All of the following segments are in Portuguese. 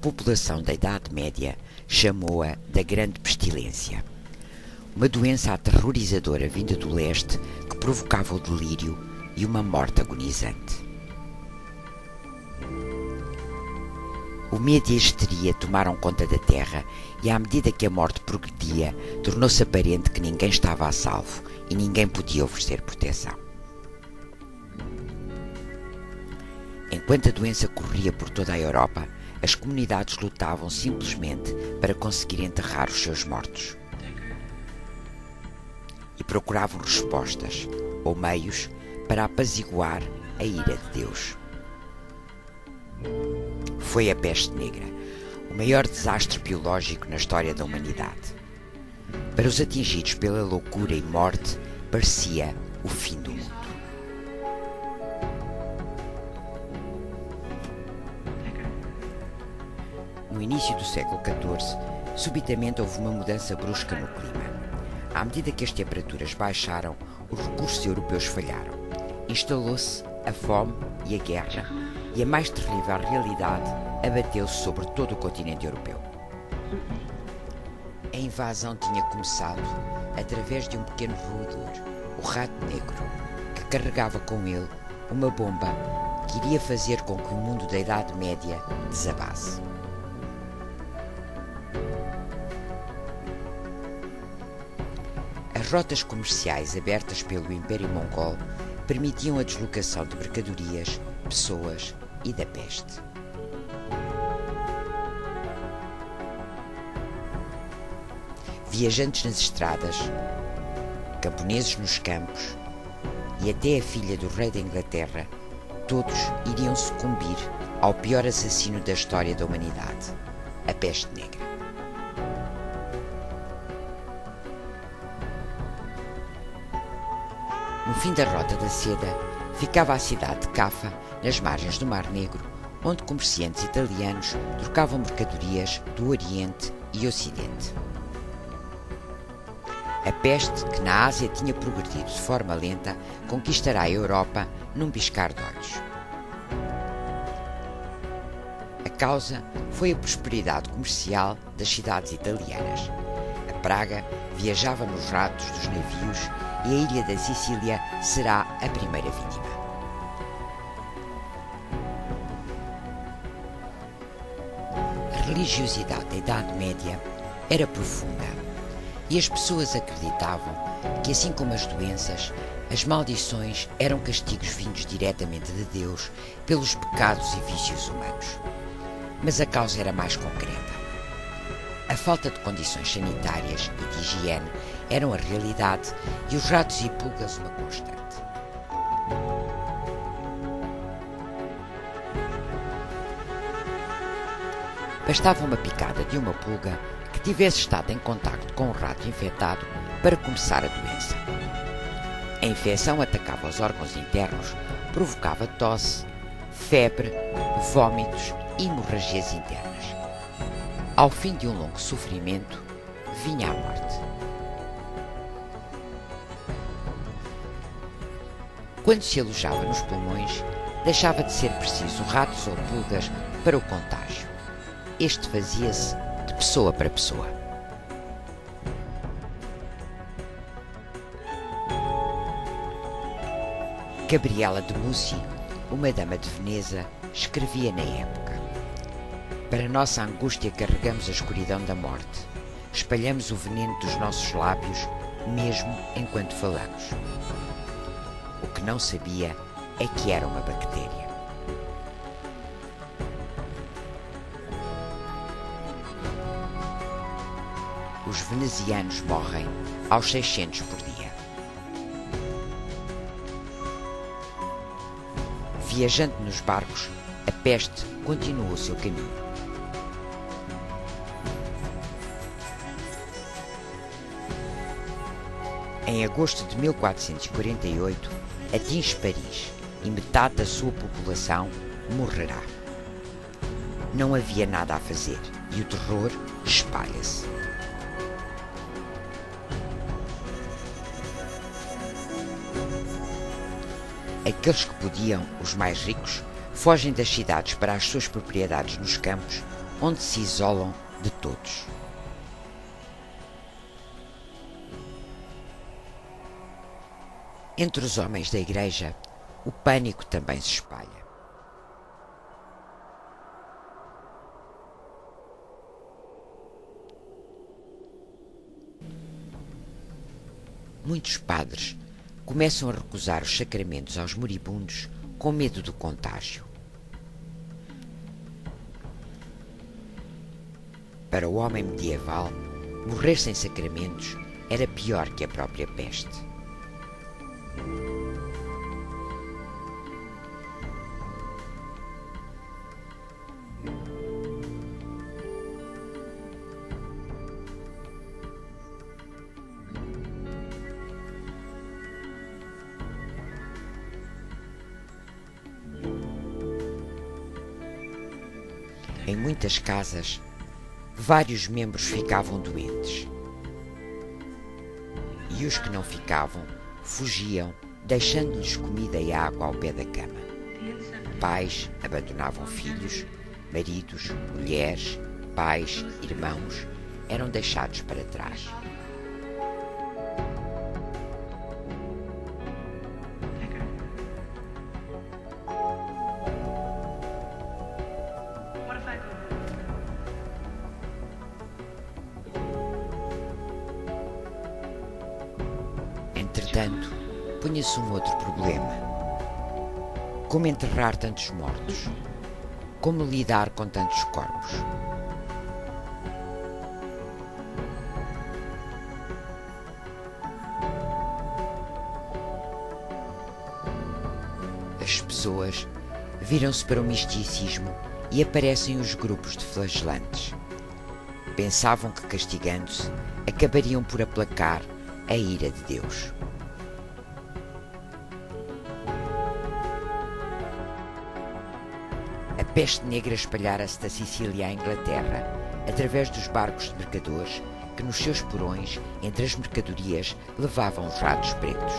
população da Idade Média chamou-a da Grande Pestilência, uma doença aterrorizadora vinda do leste que provocava o delírio e uma morte agonizante. O medo e a histeria tomaram conta da terra e, à medida que a morte progredia, tornou-se aparente que ninguém estava a salvo e ninguém podia oferecer proteção. Enquanto a doença corria por toda a Europa, as comunidades lutavam simplesmente para conseguir enterrar os seus mortos. E procuravam respostas ou meios para apaziguar a ira de Deus. Foi a peste negra, o maior desastre biológico na história da humanidade. Para os atingidos pela loucura e morte, parecia o fim do mundo. No início do século XIV, subitamente houve uma mudança brusca no clima. À medida que as temperaturas baixaram, os recursos europeus falharam. Instalou-se a fome e a guerra, e a mais terrível realidade abateu-se sobre todo o continente europeu. A invasão tinha começado através de um pequeno roedor, o rato negro, que carregava com ele uma bomba que iria fazer com que o mundo da Idade Média desabasse. As rotas comerciais abertas pelo Império Mongol permitiam a deslocação de mercadorias, pessoas e da peste. Viajantes nas estradas, camponeses nos campos e até a filha do rei da Inglaterra, todos iriam sucumbir ao pior assassino da história da humanidade, a peste negra. No fim da Rota da Seda, ficava a cidade de Caffa, nas margens do Mar Negro, onde comerciantes italianos trocavam mercadorias do Oriente e Ocidente. A peste, que na Ásia tinha progredido de forma lenta, conquistará a Europa num piscar de olhos. A causa foi a prosperidade comercial das cidades italianas. A praga viajava nos ratos dos navios e a ilha da Sicília será a primeira vítima. A religiosidade da Idade Média era profunda e as pessoas acreditavam que, assim como as doenças, as maldições eram castigos vindos diretamente de Deus pelos pecados e vícios humanos. Mas a causa era mais concreta. A falta de condições sanitárias e de higiene eram a realidade e os ratos e pulgas uma constante. Bastava uma picada de uma pulga que tivesse estado em contacto com um rato infectado para começar a doença. A infecção atacava os órgãos internos, provocava tosse, febre, vômitos e hemorragias internas. Ao fim de um longo sofrimento, vinha a morte. Quando se alojava nos pulmões, deixava de ser preciso ratos ou pulgas para o contágio. Este fazia-se de pessoa para pessoa. Gabriela de Mussi, uma dama de Veneza, escrevia na época: para nossa angústia carregamos a escuridão da morte. Espalhamos o veneno dos nossos lábios, mesmo enquanto falamos. O que não sabia é que era uma bactéria. Os venezianos morrem aos 600 por dia. Viajando nos barcos, a peste continua o seu caminho. Em agosto de 1448, atinge Paris e metade da sua população morrerá. Não havia nada a fazer e o terror espalha-se. Aqueles que podiam, os mais ricos, fogem das cidades para as suas propriedades nos campos, onde se isolam de todos. Entre os homens da Igreja, o pânico também se espalha. Muitos padres começam a recusar os sacramentos aos moribundos com medo do contágio. Para o homem medieval, morrer sem sacramentos era pior que a própria peste. Em muitas casas, vários membros ficavam doentes. E os que não ficavam, fugiam, deixando-lhes comida e água ao pé da cama. Pais abandonavam filhos, maridos, mulheres, pais, irmãos, eram deixados para trás. Entretanto, punha-se um outro problema. Como enterrar tantos mortos? Como lidar com tantos corpos? As pessoas viram-se para o misticismo e aparecem os grupos de flagelantes. Pensavam que, castigando-se, acabariam por aplacar a ira de Deus. A peste negra espalhara-se da Sicília à Inglaterra, através dos barcos de mercadores que nos seus porões, entre as mercadorias, levavam os ratos pretos.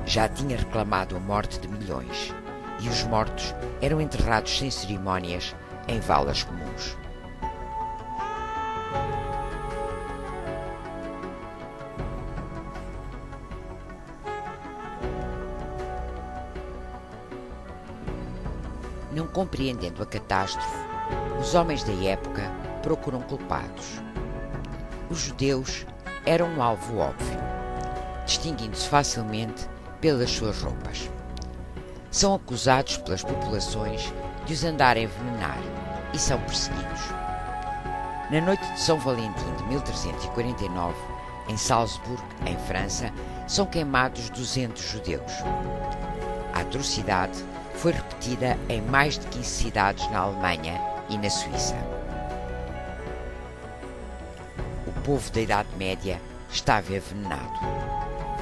Já tinha reclamado a morte de milhões, e os mortos eram enterrados sem cerimónias em valas comuns. Não compreendendo a catástrofe, os homens da época procuram culpados. Os judeus eram um alvo óbvio, distinguindo-se facilmente pelas suas roupas. São acusados pelas populações de os andarem a envenenar e são perseguidos. Na noite de São Valentim de 1349, em Salzburgo, em França, são queimados 200 judeus. A atrocidade foi repetida em mais de 15 cidades na Alemanha e na Suíça. O povo da Idade Média estava envenenado,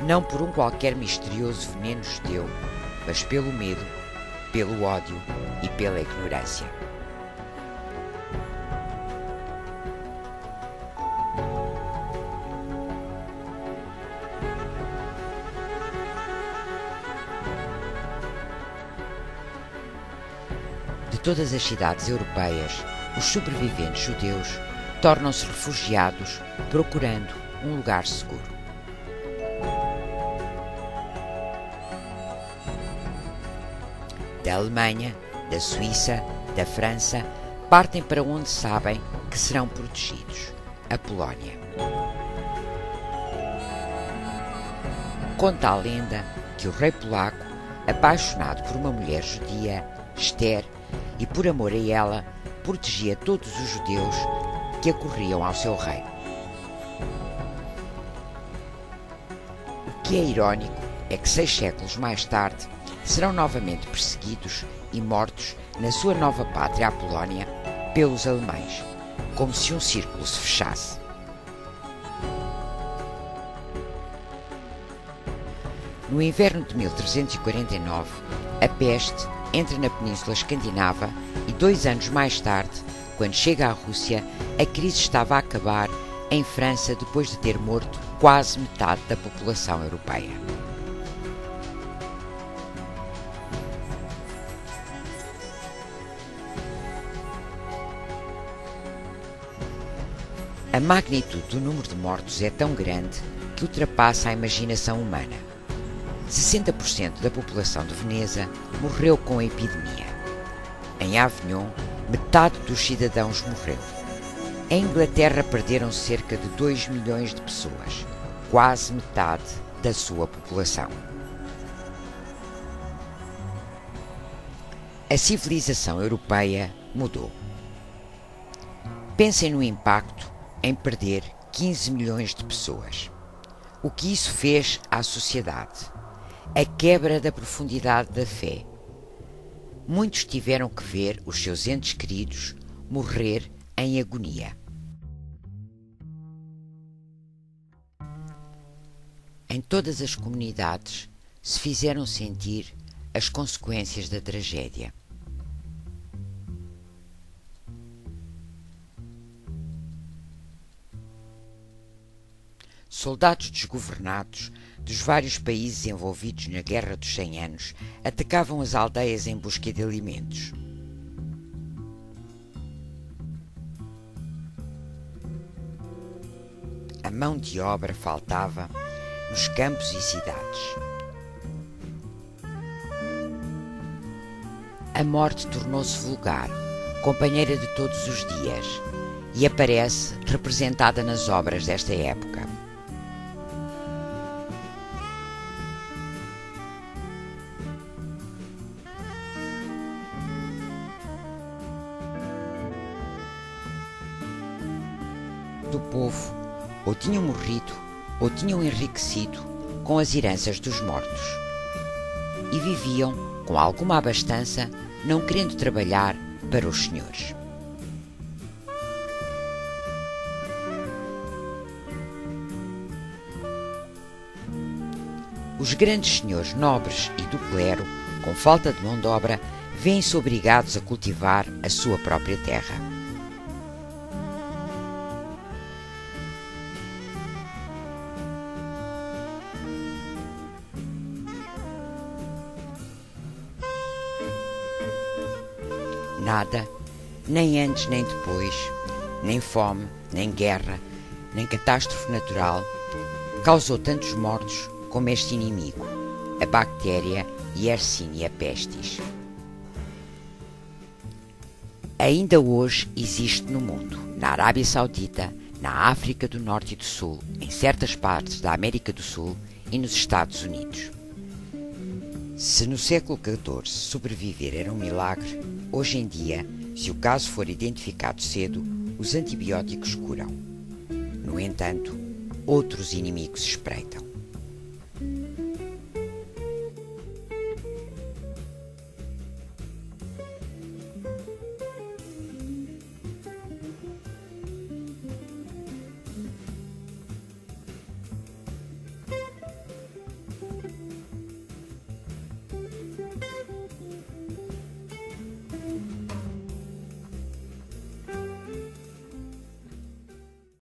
não por um qualquer misterioso veneno judeu, mas pelo medo, pelo ódio e pela ignorância. De todas as cidades europeias, os sobreviventes judeus tornam-se refugiados procurando um lugar seguro. Da Alemanha, da Suíça, da França, partem para onde sabem que serão protegidos, a Polónia. Conta a lenda que o rei polaco, apaixonado por uma mulher judia, Esther, e por amor a ela, protegia todos os judeus que acorriam ao seu reino. O que é irónico é que 6 séculos mais tarde serão novamente perseguidos e mortos na sua nova pátria, a Polónia, pelos alemães, como se um círculo se fechasse. No inverno de 1349, a peste entra na Península Escandinava e 2 anos mais tarde, quando chega à Rússia, a crise estava a acabar em França depois de ter morto quase metade da população europeia. A magnitude do número de mortos é tão grande que ultrapassa a imaginação humana. 60% da população de Veneza morreu com a epidemia. Em Avignon, metade dos cidadãos morreu. Em Inglaterra perderam cerca de 2 milhões de pessoas, quase metade da sua população. A civilização europeia mudou. Pensem no impacto em perder 15 milhões de pessoas. O que isso fez à sociedade? A quebra da profundidade da fé. Muitos tiveram que ver os seus entes queridos morrer em agonia. Em todas as comunidades se fizeram sentir as consequências da tragédia. Soldados desgovernados dos vários países envolvidos na Guerra dos 100 Anos atacavam as aldeias em busca de alimentos. A mão de obra faltava nos campos e cidades. A morte tornou-se vulgar, companheira de todos os dias, e aparece representada nas obras desta época. Do povo ou tinham morrido ou tinham enriquecido com as heranças dos mortos e viviam com alguma abastança, não querendo trabalhar para os senhores. Os grandes senhores nobres e do clero, com falta de mão de obra, vêem-se obrigados a cultivar a sua própria terra. Nada, nem antes nem depois, nem fome, nem guerra, nem catástrofe natural, causou tantos mortos como este inimigo, a bactéria Yersinia pestis. Ainda hoje existe no mundo, na Arábia Saudita, na África do Norte e do Sul, em certas partes da América do Sul e nos Estados Unidos. Se no século XIV sobreviver era um milagre, hoje em dia, se o caso for identificado cedo, os antibióticos curam. No entanto, outros inimigos espreitam.